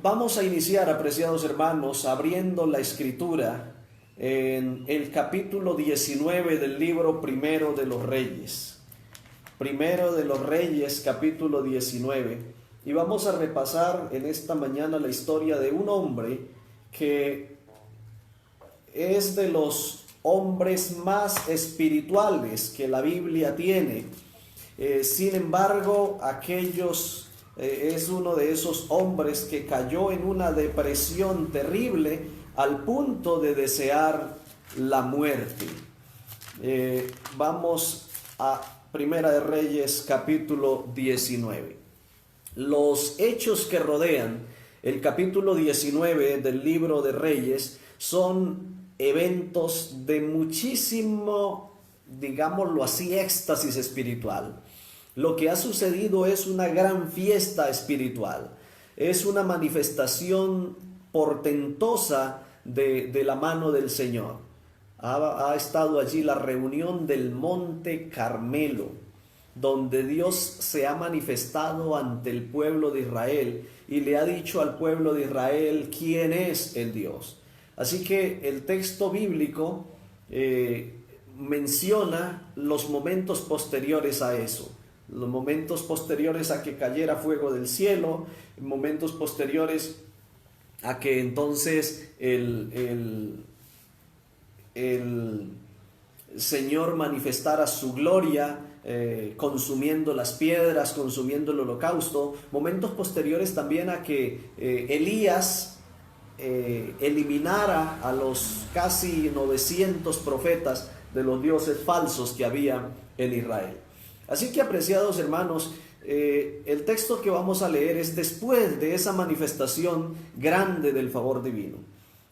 Vamos a iniciar, apreciados hermanos, abriendo la escritura en el capítulo 19 del libro Primero de los Reyes. Primero de los Reyes, capítulo 19. Y vamos a repasar en esta mañana la historia de un hombre que es de los hombres más espirituales que la Biblia tiene. Sin embargo, es uno de esos hombres que cayó en una depresión terrible al punto de desear la muerte. Vamos a Primera de Reyes, capítulo 19. Los hechos que rodean el capítulo 19 del libro de Reyes son eventos de muchísimo, digámoslo así, éxtasis espiritual. Lo que ha sucedido es una gran fiesta espiritual, es una manifestación portentosa de la mano del Señor. Ha estado allí la reunión del Monte Carmelo, donde Dios se ha manifestado ante el pueblo de Israel y le ha dicho al pueblo de Israel quién es el Dios. Así que el texto bíblico menciona los momentos posteriores a eso. Los momentos posteriores a que cayera fuego del cielo, momentos posteriores a que entonces el Señor manifestara su gloria, consumiendo las piedras, consumiendo el holocausto, momentos posteriores también a que Elías eliminara a los casi 900 profetas de los dioses falsos que había en Israel. Así que, apreciados hermanos, el texto que vamos a leer es después de esa manifestación grande del favor divino.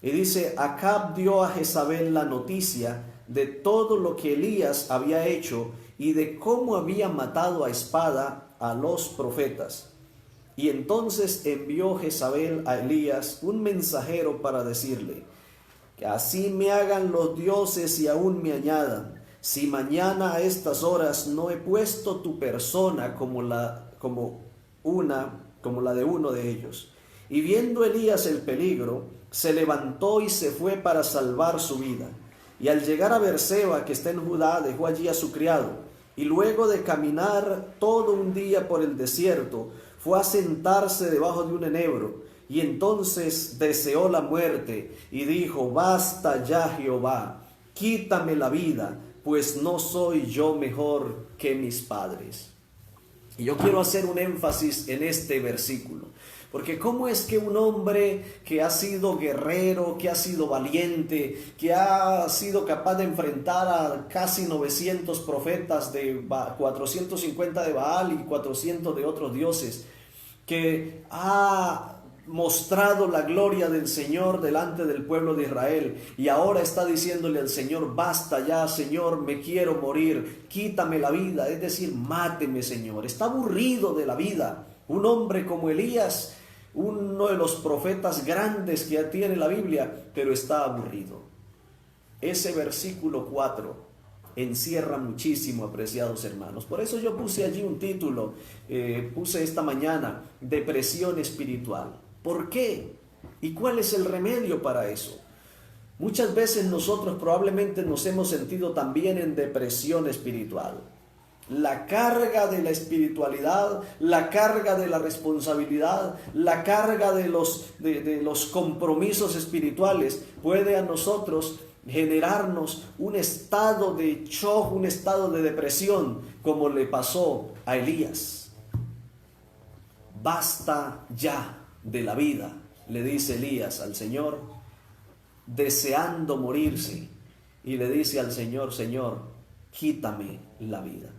Y dice: Acab dio a Jezabel la noticia de todo lo que Elías había hecho y de cómo había matado a espada a los profetas. Y entonces envió Jezabel a Elías un mensajero para decirle: que así me hagan los dioses y aún me añadan, si mañana a estas horas no he puesto tu persona como la de uno de ellos. Y viendo Elías el peligro, se levantó y se fue para salvar su vida. Y al llegar a Beerseba, que está en Judá, dejó allí a su criado. Y luego de caminar todo un día por el desierto, fue a sentarse debajo de un enebro. Y entonces deseó la muerte y dijo: basta ya, Jehová, quítame la vida, pues no soy yo mejor que mis padres. Y yo quiero hacer un énfasis en este versículo, porque cómo es que un hombre que ha sido guerrero, que ha sido valiente, que ha sido capaz de enfrentar a casi 900 profetas, de 450 de Baal y 400 de otros dioses, que ha mostrado la gloria del Señor delante del pueblo de Israel, y ahora está diciéndole al Señor: basta ya, Señor, me quiero morir, quítame la vida, es decir, máteme, Señor. Está aburrido de la vida. Un hombre como Elías, uno de los profetas grandes que tiene la Biblia, pero está aburrido. Ese versículo 4 encierra muchísimo, apreciados hermanos. Por eso yo puse allí un título, puse esta mañana: depresión espiritual. ¿Por qué? ¿Y cuál es el remedio para eso? Muchas veces nosotros probablemente nos hemos sentido también en depresión espiritual. La carga de la espiritualidad, la carga de la responsabilidad, la carga de los compromisos espirituales puede a nosotros generarnos un estado de shock, un estado de depresión, como le pasó a Elías. Basta ya de la vida, le dice Elías al Señor, deseando morirse, y le dice al Señor: Señor, quítame la vida.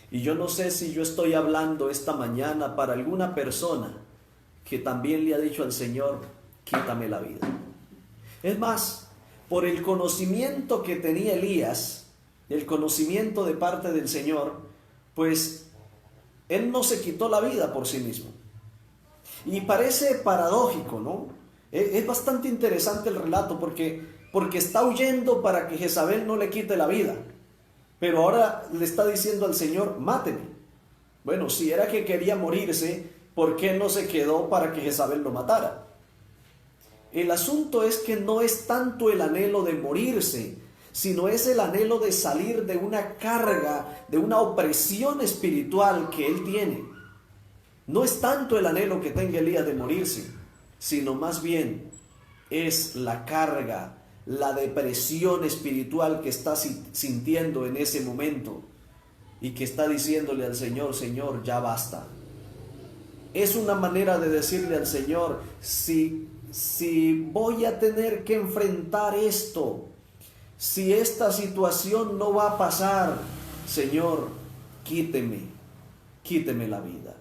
Y yo no sé si yo estoy hablando esta mañana para alguna persona que también le ha dicho al Señor: quítame la vida. Es más, por el conocimiento que tenía Elías, el conocimiento de parte del Señor, pues él no se quitó la vida por sí mismo. Y parece paradójico, ¿no? Es bastante interesante el relato porque está huyendo para que Jezabel no le quite la vida. Pero ahora le está diciendo al Señor: máteme. Bueno, si era que quería morirse, ¿por qué no se quedó para que Jezabel lo matara? El asunto es que no es tanto el anhelo de morirse, sino es el anhelo de salir de una carga, de una opresión espiritual que él tiene. No es tanto el anhelo que tenga Elías de morirse, sino más bien es la carga, la depresión espiritual que está sintiendo en ese momento y que está diciéndole al Señor: Señor, ya basta. Es una manera de decirle al Señor: si voy a tener que enfrentar esto, si esta situación no va a pasar, Señor, quíteme la vida.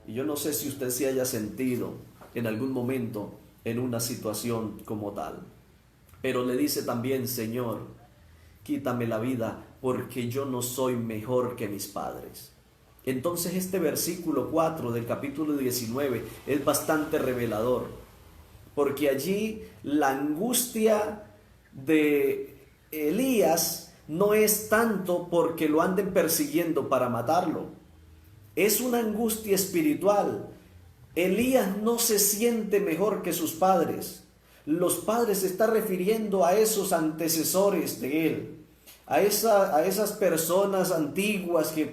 Y yo no sé si usted se haya sentido en algún momento en una situación como tal, pero le dice también: Señor, quítame la vida porque yo no soy mejor que mis padres. Entonces este versículo 4 del capítulo 19 es bastante revelador, porque allí la angustia de Elías no es tanto porque lo anden persiguiendo para matarlo, es una angustia espiritual. Elías no se siente mejor que sus padres. Los padres se está refiriendo a esos antecesores de él, a esas personas antiguas que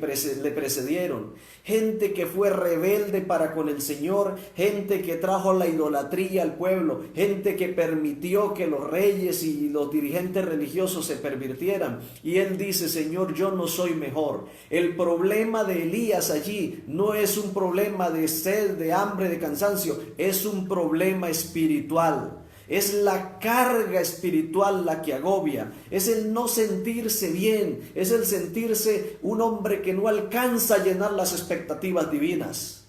le precedieron, gente que fue rebelde para con el Señor, gente que trajo la idolatría al pueblo, gente que permitió que los reyes y los dirigentes religiosos se pervirtieran. Y él dice: Señor, yo no soy mejor. El problema de Elías allí no es un problema de sed, de hambre, de cansancio, es un problema espiritual. Es la carga espiritual la que agobia, es el no sentirse bien, es el sentirse un hombre que no alcanza a llenar las expectativas divinas.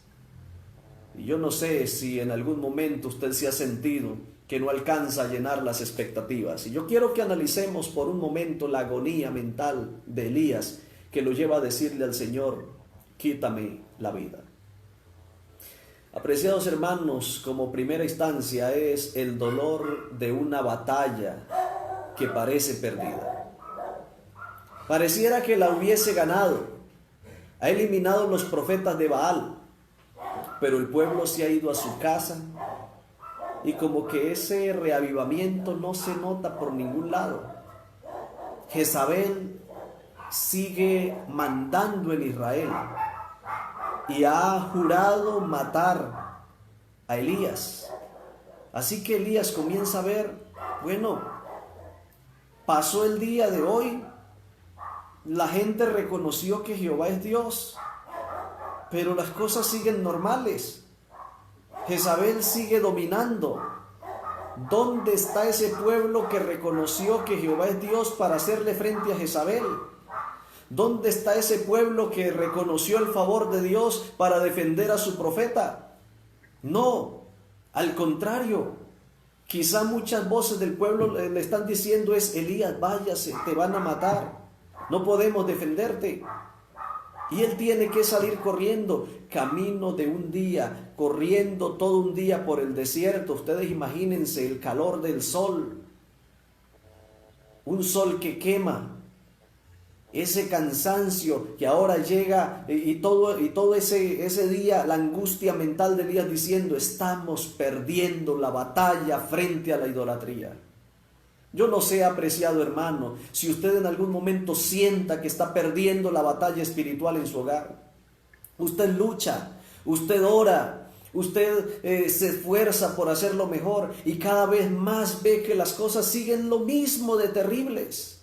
Y yo no sé si en algún momento usted se ha sentido que no alcanza a llenar las expectativas. Y yo quiero que analicemos por un momento la agonía mental de Elías, que lo lleva a decirle al Señor: quítame la vida. Apreciados hermanos, como primera instancia es el dolor de una batalla que parece perdida. Pareciera que la hubiese ganado. Ha eliminado los profetas de Baal, pero el pueblo se ha ido a su casa y como que ese reavivamiento no se nota por ningún lado. Jezabel sigue mandando en Israel y ha jurado matar a Elías. Así que Elías comienza a ver: bueno, pasó el día de hoy, la gente reconoció que Jehová es Dios, pero las cosas siguen normales. Jezabel sigue dominando. ¿Dónde está ese pueblo que reconoció que Jehová es Dios para hacerle frente a Jezabel? ¿Dónde está ese pueblo que reconoció el favor de Dios para defender a su profeta? No, al contrario, quizá muchas voces del pueblo le están diciendo: Elías, váyase, te van a matar, no podemos defenderte. Y él tiene que salir corriendo, camino de un día, corriendo todo un día por el desierto. Ustedes imagínense el calor del sol, un sol que quema. Ese cansancio que ahora llega y todo ese día, la angustia mental de Elías diciendo: estamos perdiendo la batalla frente a la idolatría. Yo no sé, apreciado hermano, si usted en algún momento sienta que está perdiendo la batalla espiritual en su hogar. Usted lucha, usted ora, usted se esfuerza por hacerlo mejor y cada vez más ve que las cosas siguen lo mismo de terribles.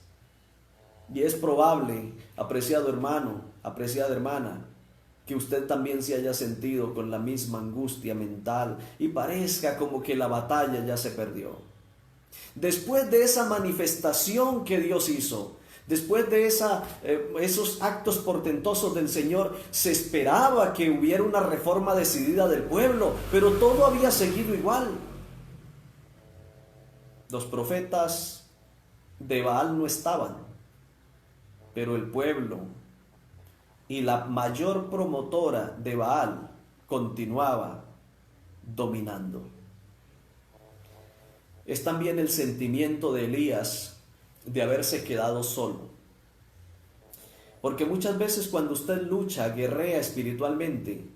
Y es probable, apreciado hermano, apreciada hermana, que usted también se haya sentido con la misma angustia mental y parezca como que la batalla ya se perdió. Después de esa manifestación que Dios hizo, después de esos actos portentosos del Señor, se esperaba que hubiera una reforma decidida del pueblo, pero todo había seguido igual. Los profetas de Baal no estaban, pero el pueblo y la mayor promotora de Baal continuaba dominando. Es también el sentimiento de Elías de haberse quedado solo. Porque muchas veces cuando usted lucha, guerrea espiritualmente,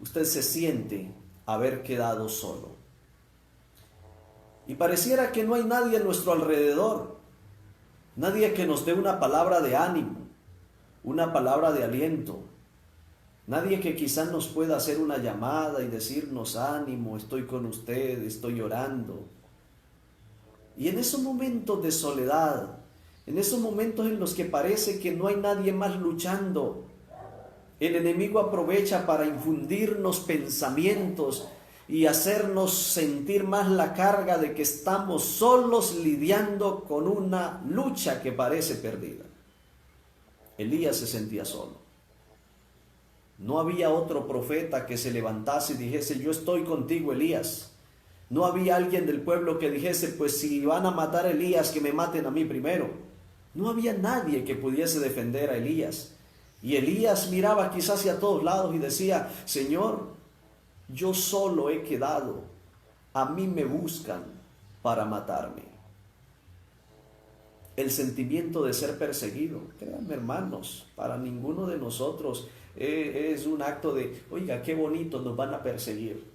usted se siente haber quedado solo. Y pareciera que no hay nadie a nuestro alrededor, nadie que nos dé una palabra de ánimo, una palabra de aliento, nadie que quizás nos pueda hacer una llamada y decirnos ánimo, estoy con usted, estoy orando. Y en esos momentos de soledad, en esos momentos en los que parece que no hay nadie más luchando, el enemigo aprovecha para infundirnos pensamientos y hacernos sentir más la carga de que estamos solos lidiando con una lucha que parece perdida. Elías se sentía solo. No había otro profeta que se levantase y dijese, yo estoy contigo, Elías. No había alguien del pueblo que dijese, pues si van a matar a Elías, que me maten a mí primero. No había nadie que pudiese defender a Elías. Y Elías miraba quizás hacia todos lados y decía, Señor, yo solo he quedado, a mí me buscan para matarme. El sentimiento de ser perseguido, créanme hermanos, para ninguno de nosotros es un acto de, oiga, qué bonito, nos van a perseguir.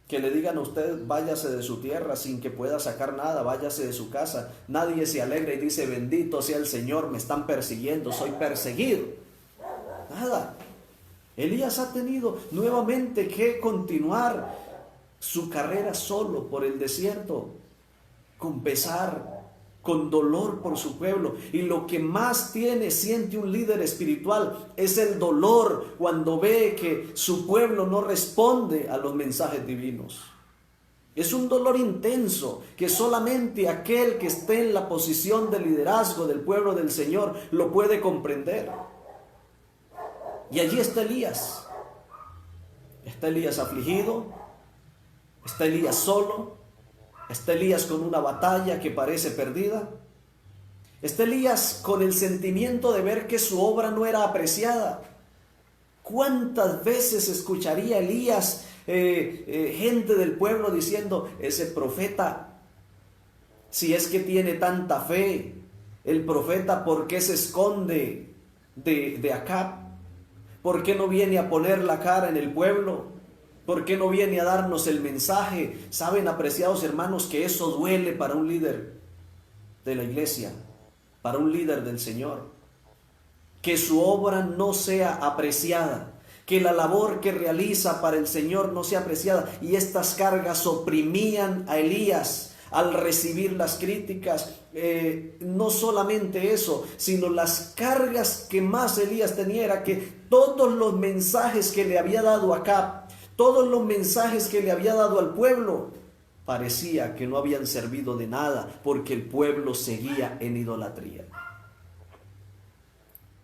Que le digan a usted, váyase de su tierra sin que pueda sacar nada, váyase de su casa. Nadie se alegra y dice, bendito sea el Señor, me están persiguiendo, soy perseguido. Nada. Elías ha tenido nuevamente que continuar su carrera solo por el desierto, con pesar, con dolor por su pueblo. Y lo que más siente un líder espiritual es el dolor cuando ve que su pueblo no responde a los mensajes divinos. Es un dolor intenso que solamente aquel que esté en la posición de liderazgo del pueblo del Señor lo puede comprender. Y allí está Elías. Está Elías afligido, está Elías solo, está Elías con una batalla que parece perdida, está Elías con el sentimiento de ver que su obra no era apreciada. ¿Cuántas veces escucharía Elías gente del pueblo diciendo, ese profeta, si es que tiene tanta fe, el profeta, ¿por qué se esconde de Acab? ¿Por qué no viene a poner la cara en el pueblo? ¿Por qué no viene a darnos el mensaje? Saben, apreciados hermanos, que eso duele para un líder de la iglesia, para un líder del Señor. Que su obra no sea apreciada, que la labor que realiza para el Señor no sea apreciada. Y estas cargas oprimían a Elías al recibir las críticas. No solamente eso, sino las cargas que más Elías tenía era que todos los mensajes que le había dado Acab, todos los mensajes que le había dado al pueblo, parecía que no habían servido de nada, porque el pueblo seguía en idolatría.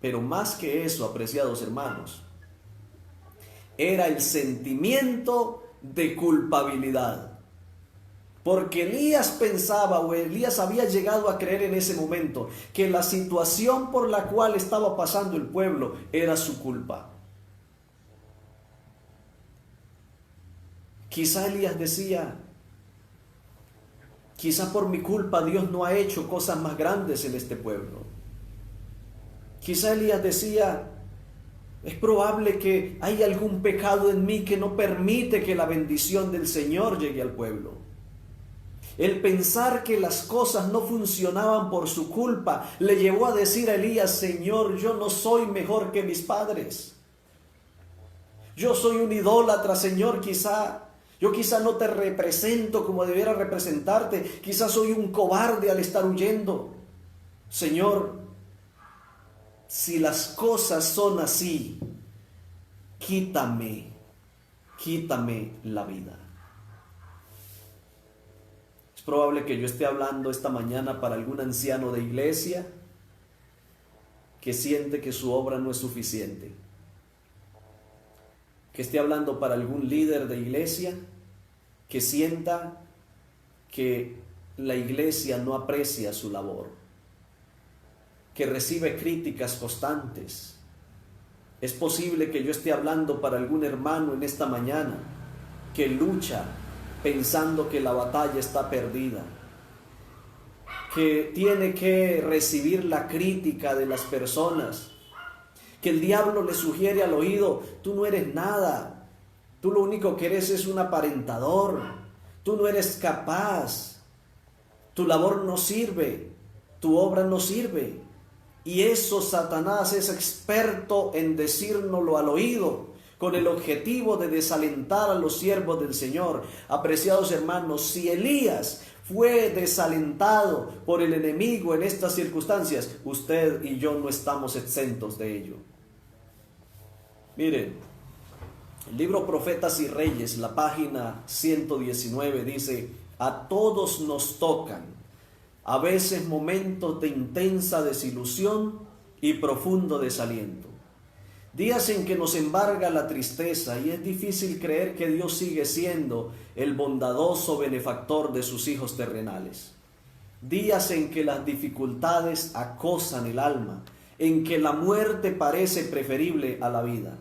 Pero más que eso, apreciados hermanos, era el sentimiento de culpabilidad. Porque Elías pensaba, o Elías había llegado a creer en ese momento, que la situación por la cual estaba pasando el pueblo era su culpa. Quizá Elías decía, quizá por mi culpa Dios no ha hecho cosas más grandes en este pueblo. Quizá Elías decía, es probable que hay algún pecado en mí que no permite que la bendición del Señor llegue al pueblo. El pensar que las cosas no funcionaban por su culpa le llevó a decir a Elías, Señor, yo no soy mejor que mis padres. Yo soy un idólatra, Señor, yo quizá no te represento como debiera representarte. Quizá soy un cobarde al estar huyendo. Señor, si las cosas son así, quítame la vida. Es probable que yo esté hablando esta mañana para algún anciano de iglesia que siente que su obra no es suficiente. Que esté hablando para algún líder de iglesia que sienta que la iglesia no aprecia su labor, que recibe críticas constantes. Es posible que yo esté hablando para algún hermano en esta mañana que lucha pensando que la batalla está perdida, que tiene que recibir la crítica de las personas, que el diablo le sugiere al oído, tú no eres nada, Tú lo único que eres es un aparentador. Tú no eres capaz. Tu labor no sirve. Tu obra no sirve. Y eso Satanás es experto en decírnoslo al oído, con el objetivo de desalentar a los siervos del Señor. Apreciados hermanos, si Elías fue desalentado por el enemigo en estas circunstancias, usted y yo no estamos exentos de ello. Miren, el libro Profetas y Reyes, la página 119 dice: a todos nos tocan a veces momentos de intensa desilusión y profundo desaliento. Días en que nos embarga la tristeza y es difícil creer que Dios sigue siendo el bondadoso benefactor de sus hijos terrenales. Días en que las dificultades acosan el alma, en que la muerte parece preferible a la vida.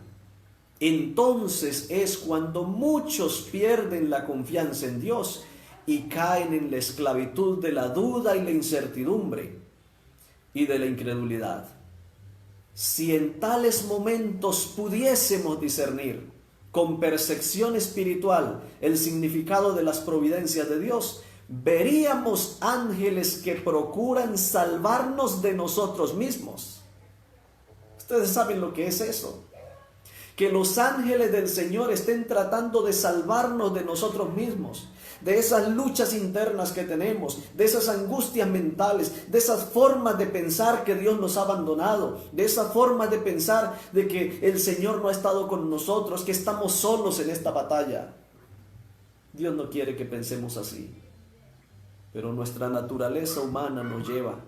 Entonces es cuando muchos pierden la confianza en Dios y caen en la esclavitud de la duda y la incertidumbre y de la incredulidad. Si en tales momentos pudiésemos discernir con percepción espiritual el significado de las providencias de Dios, veríamos ángeles que procuran salvarnos de nosotros mismos. Ustedes saben lo que es eso. Que los ángeles del Señor estén tratando de salvarnos de nosotros mismos, de esas luchas internas que tenemos, de esas angustias mentales, de esas formas de pensar que Dios nos ha abandonado, de esa forma de pensar de que el Señor no ha estado con nosotros, que estamos solos en esta batalla. Dios no quiere que pensemos así, pero nuestra naturaleza humana nos lleva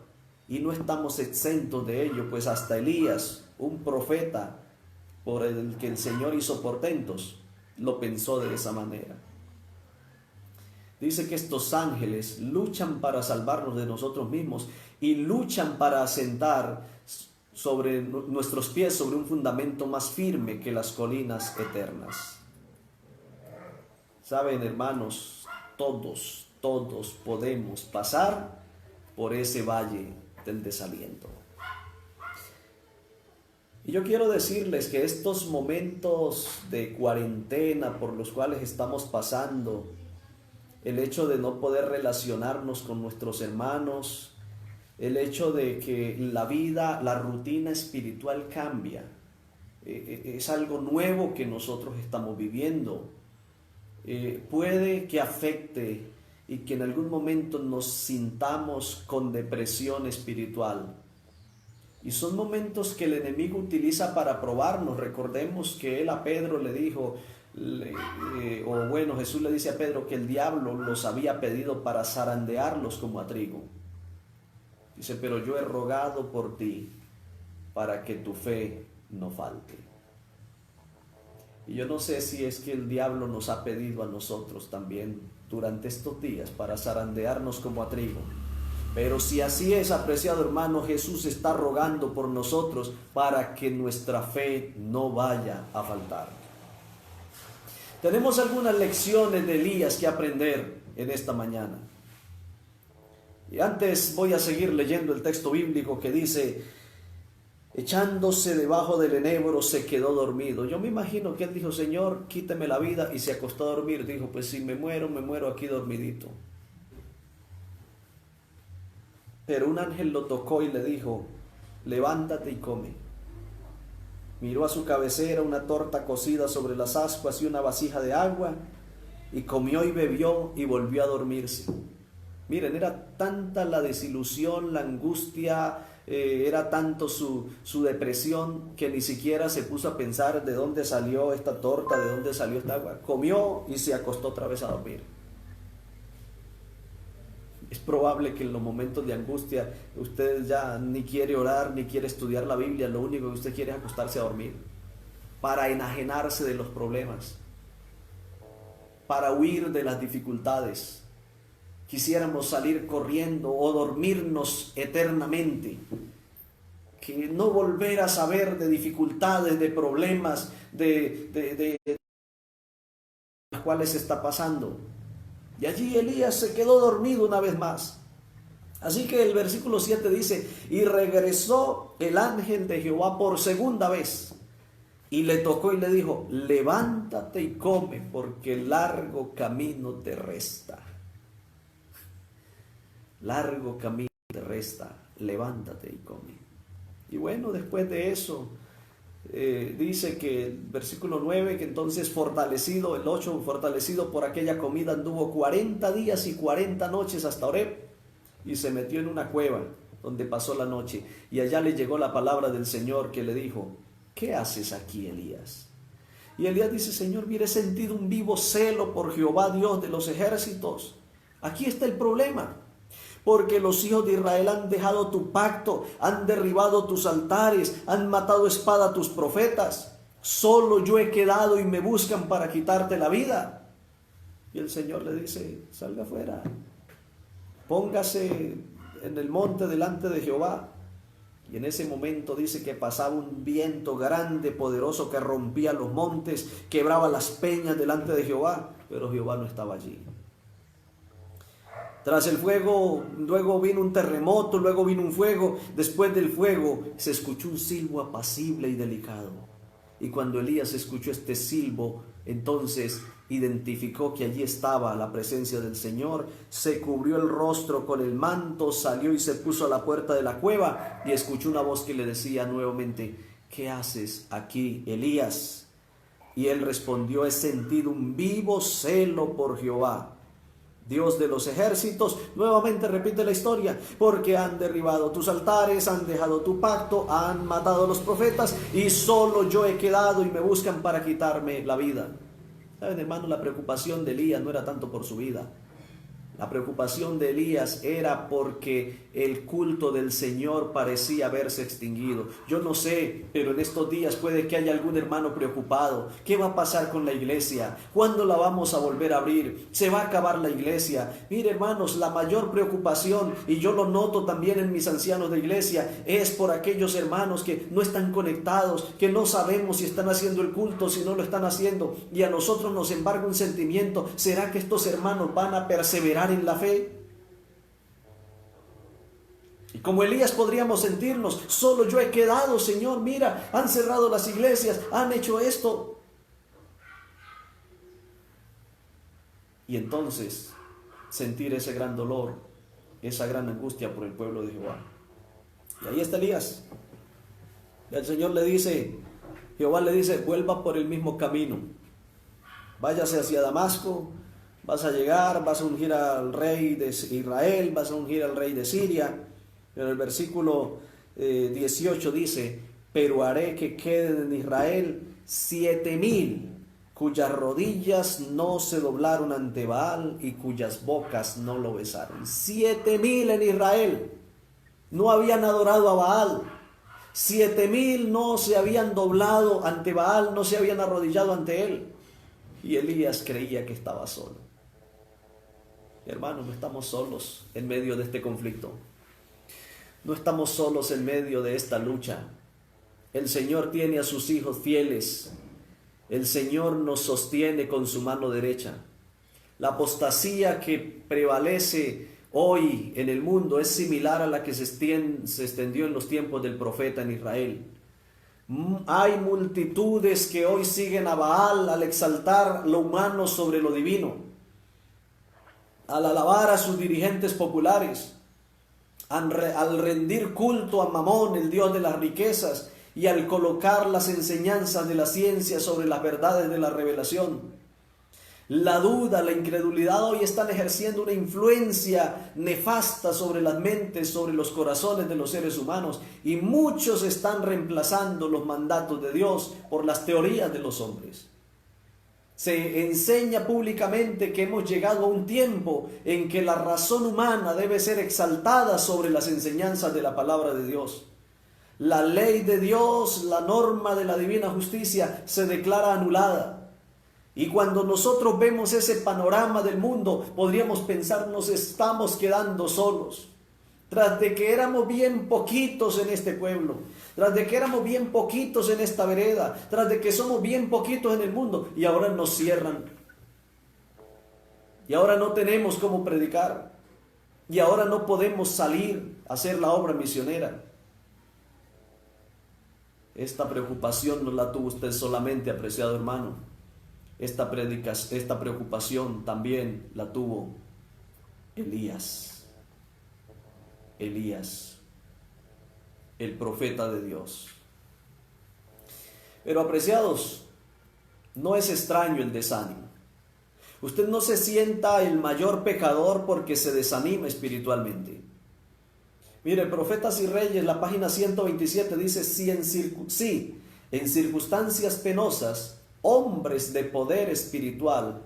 y no estamos exentos de ello, pues hasta Elías, un profeta por el que el Señor hizo portentos, lo pensó de esa manera. Dice que estos ángeles luchan para salvarnos de nosotros mismos y luchan para asentar sobre nuestros pies sobre un fundamento más firme que las colinas eternas. Saben, hermanos, todos podemos pasar por ese valle del desaliento. Y yo quiero decirles que estos momentos de cuarentena por los cuales estamos pasando, el hecho de no poder relacionarnos con nuestros hermanos, el hecho de que la vida, la rutina espiritual cambia, es algo nuevo que nosotros estamos viviendo. Puede que afecte y que en algún momento nos sintamos con depresión espiritual. Y son momentos que el enemigo utiliza para probarnos. Recordemos que él a Pedro le dijo, Jesús le dice a Pedro que el diablo los había pedido para zarandearlos como a trigo. Dice, pero yo he rogado por ti para que tu fe no falte. Y yo no sé si es que el diablo nos ha pedido a nosotros también durante estos días para zarandearnos como a trigo. Pero si así es, apreciado hermano, Jesús está rogando por nosotros para que nuestra fe no vaya a faltar. Tenemos algunas lecciones de Elías que aprender en esta mañana. Y antes voy a seguir leyendo el texto bíblico que dice, echándose debajo del enebro se quedó dormido. Yo me imagino que él dijo, Señor, quíteme la vida, y se acostó a dormir. Dijo, pues si me muero aquí dormidito. Pero un ángel lo tocó y le dijo, levántate y come. Miró a su cabecera una torta cocida sobre las ascuas y una vasija de agua, y comió y bebió y volvió a dormirse. Miren, era tanta la desilusión, la angustia, era tanto su depresión, que ni siquiera se puso a pensar de dónde salió esta torta, de dónde salió esta agua. Comió y se acostó otra vez a dormir. Es probable que en los momentos de angustia usted ya ni quiere orar, ni quiere estudiar la Biblia. Lo único que usted quiere es acostarse a dormir, para enajenarse de los problemas, para huir de las dificultades. Quisiéramos salir corriendo o dormirnos eternamente, que no volver a saber de dificultades, de problemas, de las cuales está pasando. Y allí Elías se quedó dormido una vez más. Así que el versículo 7 dice, y regresó el ángel de Jehová por segunda vez, y le tocó y le dijo: levántate y come, porque largo camino te resta. Largo camino te resta, levántate y come. Y bueno, después de eso, dice que el versículo 9, que entonces fortalecido, el 8, fortalecido por aquella comida, anduvo 40 días y 40 noches hasta Horeb, y se metió en una cueva donde pasó la noche, y allá le llegó la palabra del Señor, que le dijo: ¿qué haces aquí, Elías? Y Elías dice: Señor, mire, he sentido un vivo celo por Jehová, Dios de los ejércitos. Aquí está el problema, porque los hijos de Israel han dejado tu pacto, han derribado tus altares, han matado a espada a tus profetas. Solo yo he quedado y me buscan para quitarte la vida. Y el Señor le dice: salga afuera, póngase en el monte delante de Jehová. Y en ese momento dice que pasaba un viento grande, poderoso, que rompía los montes, quebraba las peñas delante de Jehová, pero Jehová no estaba allí. Tras el fuego, luego vino un terremoto, luego vino un fuego. Después del fuego se escuchó un silbo apacible y delicado. Y cuando Elías escuchó este silbo, entonces identificó que allí estaba la presencia del Señor, se cubrió el rostro con el manto, salió y se puso a la puerta de la cueva, y escuchó una voz que le decía nuevamente: ¿qué haces aquí, Elías? Y él respondió: he sentido un vivo celo por Jehová, Dios de los ejércitos. Nuevamente repite la historia: porque han derribado tus altares, han dejado tu pacto, han matado a los profetas, y solo yo he quedado y me buscan para quitarme la vida. ¿Saben, hermano? La preocupación de Elías no era tanto por su vida. La preocupación de Elías era porque el culto del Señor parecía haberse extinguido. Yo no sé, pero en estos días puede que haya algún hermano preocupado. ¿Qué va a pasar con la iglesia? ¿Cuándo la vamos a volver a abrir? ¿Se va a acabar la iglesia? Mire, hermanos, la mayor preocupación, y yo lo noto también en mis ancianos de iglesia, es por aquellos hermanos que no están conectados, que no sabemos si están haciendo el culto, si no lo están haciendo, y a nosotros nos embarga un sentimiento: ¿será que estos hermanos van a perseverar en la fe? Y como Elías podríamos sentirnos: solo yo he quedado, Señor, mira, han cerrado las iglesias, han hecho esto. Y entonces sentir ese gran dolor, esa gran angustia por el pueblo de Jehová. Y ahí está Elías. Y el Señor le dice, Jehová le dice: vuelva por el mismo camino, váyase hacia Damasco. Vas a llegar, vas a ungir al rey de Israel, vas a ungir al rey de Siria. Pero el versículo 18 dice: pero haré que queden en Israel 7,000 cuyas rodillas no se doblaron ante Baal y cuyas bocas no lo besaron. 7,000 en Israel no habían adorado a Baal. 7,000 no se habían doblado ante Baal, no se habían arrodillado ante él. Y Elías creía que estaba solo. Hermanos, no estamos solos en medio de este conflicto. No estamos solos en medio de esta lucha. El Señor tiene a sus hijos fieles. El Señor nos sostiene con su mano derecha. La apostasía que prevalece hoy en el mundo es similar a la que se extendió en los tiempos del profeta en Israel. Hay multitudes que hoy siguen a Baal al exaltar lo humano sobre lo divino, al alabar a sus dirigentes populares, al rendir culto a Mamón, el dios de las riquezas, y al colocar las enseñanzas de la ciencia sobre las verdades de la revelación. La duda, la incredulidad hoy están ejerciendo una influencia nefasta sobre las mentes, sobre los corazones de los seres humanos, y muchos están reemplazando los mandatos de Dios por las teorías de los hombres. Se enseña públicamente que hemos llegado a un tiempo en que la razón humana debe ser exaltada sobre las enseñanzas de la palabra de Dios. La ley de Dios, la norma de la divina justicia se declara anulada. Y cuando nosotros vemos ese panorama del mundo, podríamos pensar: nos estamos quedando solos. Tras de que éramos bien poquitos en este pueblo, tras de que éramos bien poquitos en esta vereda, tras de que somos bien poquitos en el mundo, y ahora nos cierran. Y ahora no tenemos cómo predicar. Y ahora no podemos salir a hacer la obra misionera. Esta preocupación no la tuvo usted solamente, apreciado hermano. Esta preocupación también la tuvo Elías. Elías, el profeta de Dios. Pero apreciados, no es extraño el desánimo. Usted no se sienta el mayor pecador porque se desanima espiritualmente. Mire, Profetas y Reyes, la página 127 dice, si en circunstancias penosas, hombres de poder espiritual,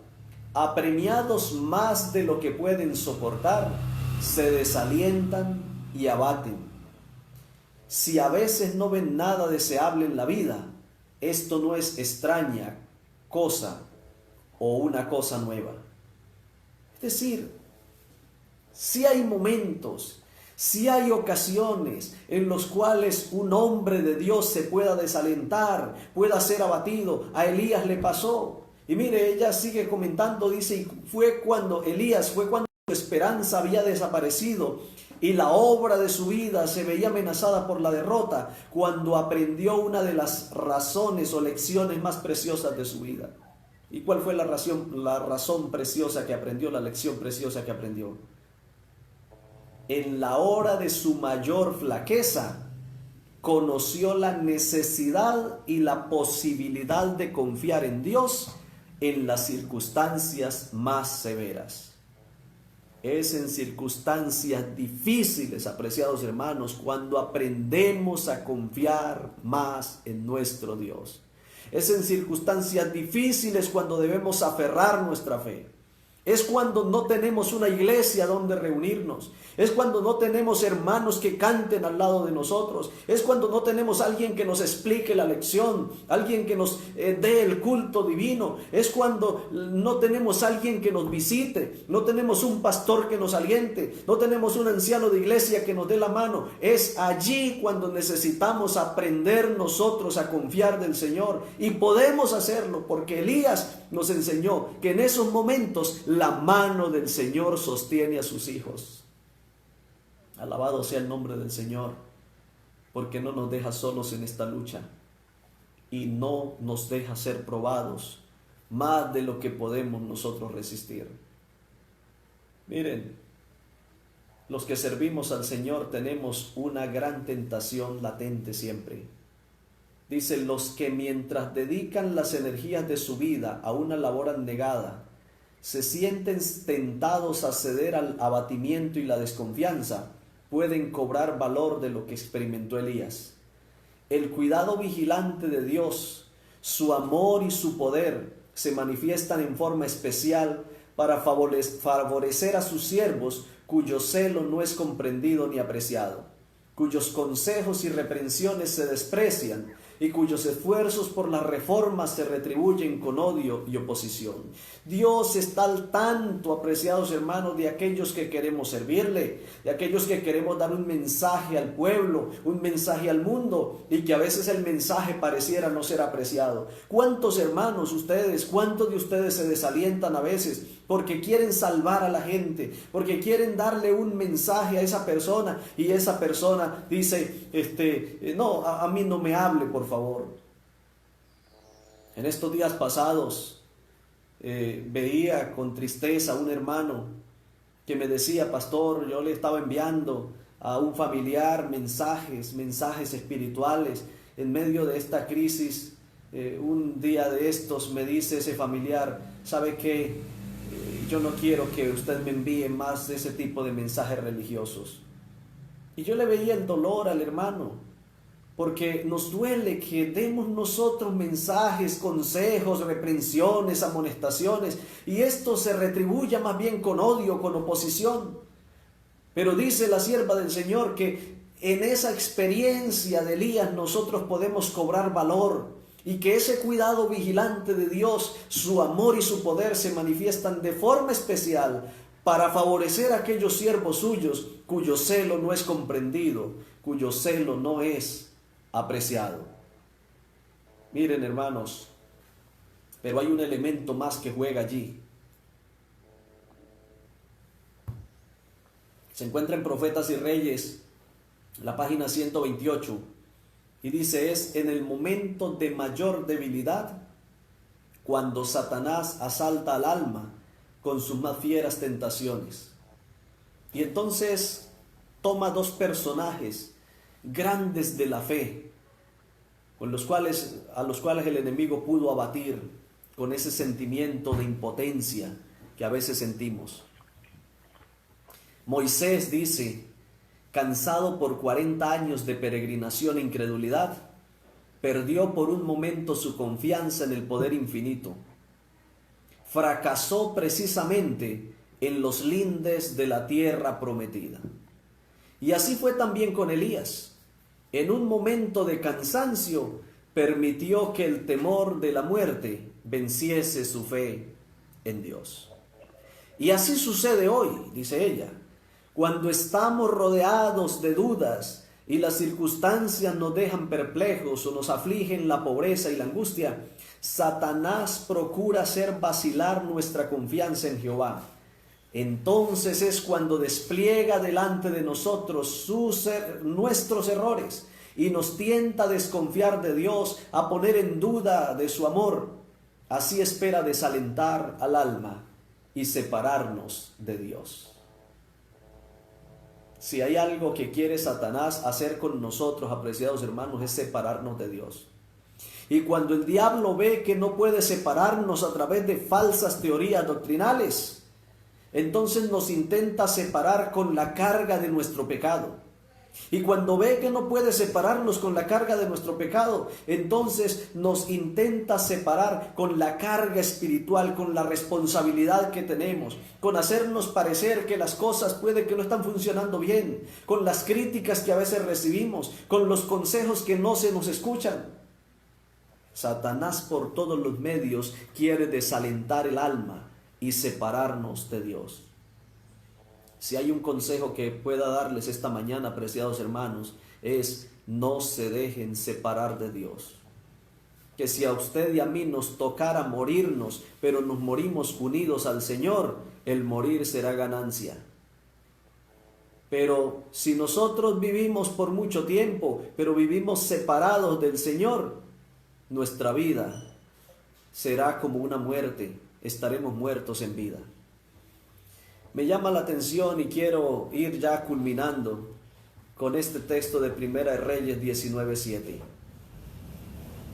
apremiados más de lo que pueden soportar, se desalientan y abaten. Si a veces no ven nada deseable en la vida, esto no es extraña cosa o una cosa nueva. Es decir, si hay momentos, si hay ocasiones en los cuales un hombre de Dios se pueda desalentar, pueda ser abatido. A Elías le pasó. Y mire, ella sigue comentando, dice, y fue cuando su esperanza había desaparecido y la obra de su vida se veía amenazada por la derrota, cuando aprendió una de las razones o lecciones más preciosas de su vida. ¿Y cuál fue la razón preciosa que aprendió, la lección preciosa que aprendió? En la hora de su mayor flaqueza, conoció la necesidad y la posibilidad de confiar en Dios en las circunstancias más severas. Es en circunstancias difíciles, apreciados hermanos, cuando aprendemos a confiar más en nuestro Dios. Es en circunstancias difíciles cuando debemos aferrar nuestra fe. Es cuando no tenemos una iglesia donde reunirnos. Es cuando no tenemos hermanos que canten al lado de nosotros. Es cuando no tenemos alguien que nos explique la lección, alguien que nos dé el culto divino. Es cuando no tenemos alguien que nos visite, no tenemos un pastor que nos aliente, no tenemos un anciano de iglesia que nos dé la mano. Es allí cuando necesitamos aprender nosotros a confiar del Señor. Y podemos hacerlo porque Elías nos enseñó que en esos momentos la mano del Señor sostiene a sus hijos. Alabado sea el nombre del Señor, porque no nos deja solos en esta lucha y no nos deja ser probados más de lo que podemos nosotros resistir. Miren, los que servimos al Señor tenemos una gran tentación latente siempre. Dice, los que mientras dedican las energías de su vida a una labor abnegada, se sienten tentados a ceder al abatimiento y la desconfianza, pueden cobrar valor de lo que experimentó Elías. El cuidado vigilante de Dios, su amor y su poder se manifiestan en forma especial para favorecer a sus siervos cuyo celo no es comprendido ni apreciado, cuyos consejos y reprensiones se desprecian y cuyos esfuerzos por las reformas se retribuyen con odio y oposición. Dios está al tanto, apreciados hermanos, de aquellos que queremos servirle, de aquellos que queremos dar un mensaje al pueblo, un mensaje al mundo, y que a veces el mensaje pareciera no ser apreciado. ¿Cuántos hermanos ustedes, cuántos de ustedes se desalientan a veces porque quieren salvar a la gente, porque quieren darle un mensaje a esa persona, y esa persona dice, no, a mí no me hable, por favor? En estos días pasados veía con tristeza a un hermano que me decía, pastor, yo le estaba enviando a un familiar mensajes espirituales en medio de esta crisis. Un día de estos me dice ese familiar, ¿sabe qué? Yo no quiero que usted me envíe más de ese tipo de mensajes religiosos. Y yo le veía el dolor al hermano, porque nos duele que demos nosotros mensajes, consejos, reprensiones, amonestaciones, y esto se retribuya más bien con odio, con oposición. Pero dice la sierva del Señor que en esa experiencia de Elías nosotros podemos cobrar valor, y que ese cuidado vigilante de Dios, su amor y su poder se manifiestan de forma especial para favorecer a aquellos siervos suyos cuyo celo no es comprendido, cuyo celo no es apreciado. Miren, hermanos, pero hay un elemento más que juega allí. Se encuentra en Profetas y Reyes, la página 128, Y dice, es en el momento de mayor debilidad cuando Satanás asalta al alma con sus más fieras tentaciones. Y entonces toma dos personajes grandes de la fe, a los cuales el enemigo pudo abatir con ese sentimiento de impotencia que a veces sentimos. Moisés dice, cansado por 40 años de peregrinación e incredulidad, perdió por un momento su confianza en el poder infinito. Fracasó precisamente en los lindes de la tierra prometida. Y así fue también con Elías. En un momento de cansancio, permitió que el temor de la muerte venciese su fe en Dios. Y así sucede hoy, dice ella, cuando estamos rodeados de dudas y las circunstancias nos dejan perplejos o nos afligen la pobreza y la angustia, Satanás procura hacer vacilar nuestra confianza en Jehová. Entonces es cuando despliega delante de nosotros nuestros errores y nos tienta a desconfiar de Dios, a poner en duda de su amor. Así espera desalentar al alma y separarnos de Dios. Si hay algo que quiere Satanás hacer con nosotros, apreciados hermanos, es separarnos de Dios. Y cuando el diablo ve que no puede separarnos a través de falsas teorías doctrinales, entonces nos intenta separar con la carga de nuestro pecado. Y cuando ve que no puede separarnos con la carga de nuestro pecado, entonces nos intenta separar con la carga espiritual, con la responsabilidad que tenemos, con hacernos parecer que las cosas puede que no están funcionando bien, con las críticas que a veces recibimos, con los consejos que no se nos escuchan. Satanás por todos los medios quiere desalentar el alma y separarnos de Dios. Si hay un consejo que pueda darles esta mañana, apreciados hermanos, es no se dejen separar de Dios. Que si a usted y a mí nos tocara morirnos, pero nos morimos unidos al Señor, el morir será ganancia. Pero si nosotros vivimos por mucho tiempo, pero vivimos separados del Señor, nuestra vida será como una muerte, estaremos muertos en vida. Me llama la atención y quiero ir ya culminando con este texto de Primera de Reyes 19:7.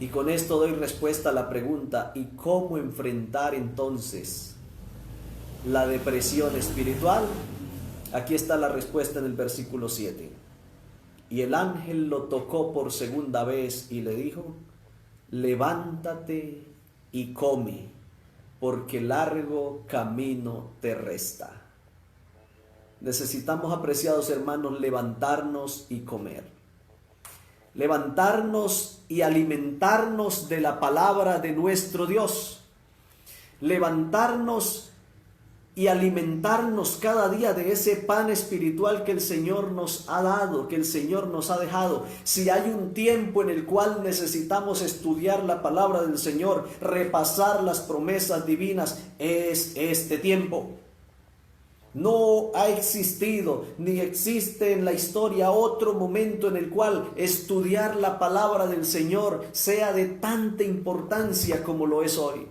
Y con esto doy respuesta a la pregunta, ¿y cómo enfrentar entonces la depresión espiritual? Aquí está la respuesta en el versículo 7. Y el ángel lo tocó por segunda vez y le dijo, levántate y come, porque largo camino te resta. Necesitamos, apreciados hermanos, levantarnos y comer. Levantarnos y alimentarnos de la palabra de nuestro Dios. Levantarnos y alimentarnos cada día de ese pan espiritual que el Señor nos ha dado, que el Señor nos ha dejado. Si hay un tiempo en el cual necesitamos estudiar la palabra del Señor, repasar las promesas divinas, es este tiempo. No ha existido ni existe en la historia otro momento en el cual estudiar la palabra del Señor sea de tanta importancia como lo es hoy.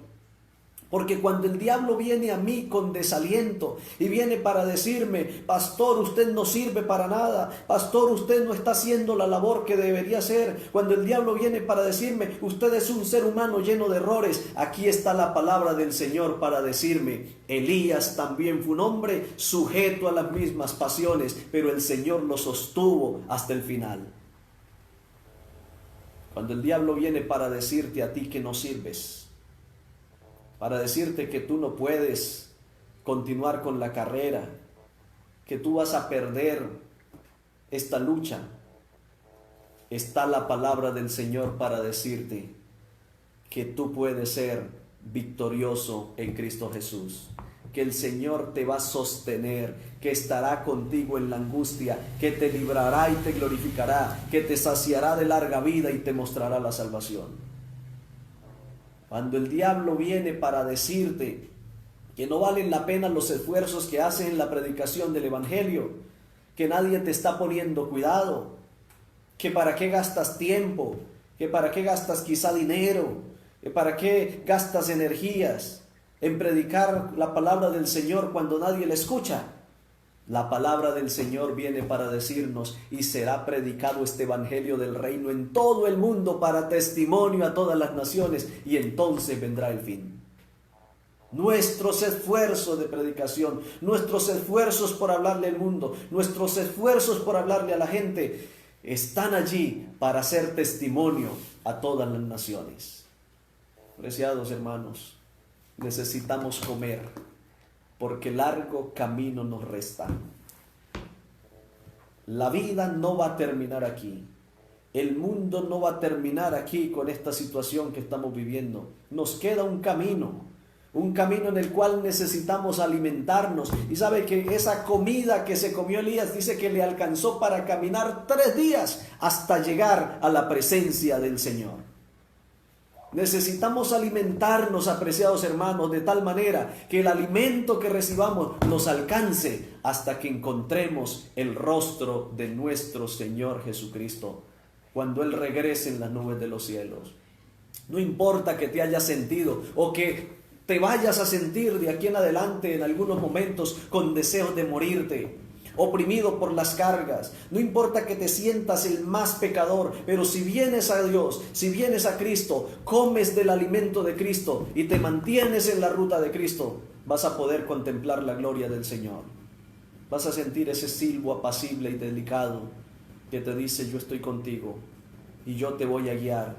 Porque cuando el diablo viene a mí con desaliento y viene para decirme, pastor, usted no sirve para nada, pastor, usted no está haciendo la labor que debería hacer, cuando el diablo viene para decirme, usted es un ser humano lleno de errores, aquí está la palabra del Señor para decirme, Elías también fue un hombre sujeto a las mismas pasiones, pero el Señor lo sostuvo hasta el final. Cuando el diablo viene para decirte a ti que no sirves, para decirte que tú no puedes continuar con la carrera, que tú vas a perder esta lucha, está la palabra del Señor para decirte que tú puedes ser victorioso en Cristo Jesús, que el Señor te va a sostener, que estará contigo en la angustia, que te librará y te glorificará, que te saciará de larga vida y te mostrará la salvación. Cuando el diablo viene para decirte que no valen la pena los esfuerzos que haces en la predicación del Evangelio, que nadie te está poniendo cuidado, que para qué gastas tiempo, que para qué gastas quizá dinero, que para qué gastas energías en predicar la palabra del Señor cuando nadie la escucha. La palabra del Señor viene para decirnos: y será predicado este evangelio del reino en todo el mundo para testimonio a todas las naciones, y entonces vendrá el fin. Nuestros esfuerzos de predicación, nuestros esfuerzos por hablarle al mundo, nuestros esfuerzos por hablarle a la gente, están allí para hacer testimonio a todas las naciones. Preciados hermanos, necesitamos comer, porque largo camino nos resta. La vida no va a terminar aquí. El mundo no va a terminar aquí con esta situación que estamos viviendo. Nos queda un camino en el cual necesitamos alimentarnos. Y sabe que esa comida que se comió Elías dice que le alcanzó para caminar 3 días hasta llegar a la presencia del Señor. Necesitamos alimentarnos, apreciados hermanos, de tal manera que el alimento que recibamos nos alcance hasta que encontremos el rostro de nuestro Señor Jesucristo, cuando Él regrese en las nubes de los cielos. No importa que te hayas sentido o que te vayas a sentir de aquí en adelante en algunos momentos con deseos de morirte, oprimido por las cargas. No importa que te sientas el más pecador, pero si vienes a Dios, si vienes a Cristo, comes del alimento de Cristo y te mantienes en la ruta de Cristo, vas a poder contemplar la gloria del Señor. Vas a sentir ese silbo apacible y delicado que te dice: yo estoy contigo y yo te voy a guiar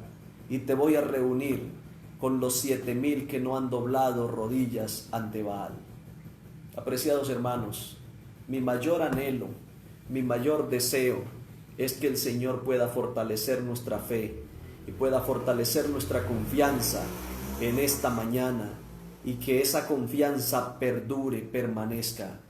y te voy a reunir con los 7,000 que no han doblado rodillas ante Baal. Apreciados hermanos, mi mayor anhelo, mi mayor deseo es que el Señor pueda fortalecer nuestra fe y pueda fortalecer nuestra confianza en esta mañana, y que esa confianza perdure, permanezca.